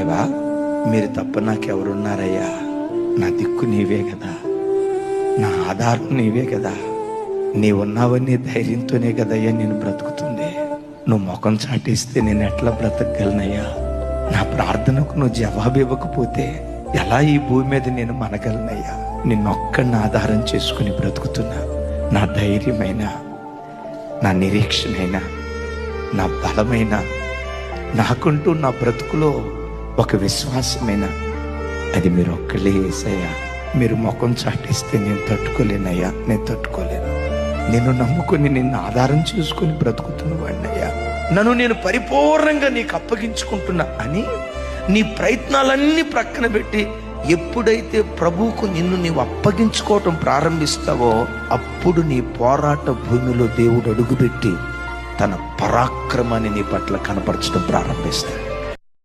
దేవా, మీరు తప్ప నాకెవరున్నారయ్యా? నా దిక్కు నీవే కదా, నా ఆధారం నీవే కదా. నీవున్నావని ధైర్యంతోనే కదయ్యా నేను బ్రతుకుతుంది. నువ్వు ముఖం చాటిస్తే నేను ఎట్లా బ్రతకగలనయ్యా? నా ప్రార్థనకు నువ్వు జవాబు ఇవ్వకపోతే ఎలా ఈ భూమి మీద నేను మనగలనయ్యా? నిన్నొక్కడిని ఆధారం చేసుకుని బ్రతుకుతున్నా. నా ధైర్యమైన, నా నిరీక్షణైన, నా బలమైన, నాకుంటూ నా బ్రతుకులో ఒక విశ్వాసమైన అది మీరు ఒక్కళ్ళే యేసయ్యా. మీరు ముఖం చాటిస్తే నేను తట్టుకోలేనయ్యా, నేను తట్టుకోలేను. నేను నమ్ముకుని నిన్ను ఆధారం చేసుకుని బ్రతుకుతున్న వాడినయ్యా. నన్ను నేను పరిపూర్ణంగా నీకు అప్పగించుకుంటున్నా అని నీ ప్రయత్నాలన్నీ ప్రక్కన పెట్టి ఎప్పుడైతే ప్రభువుకు నిన్ను నీవు అప్పగించుకోవటం ప్రారంభిస్తావో అప్పుడు నీ పోరాట భూమిలో దేవుడు అడుగుపెట్టి తన పరాక్రమాన్ని నీ పట్ల కనపరచడం ప్రారంభిస్తాడు.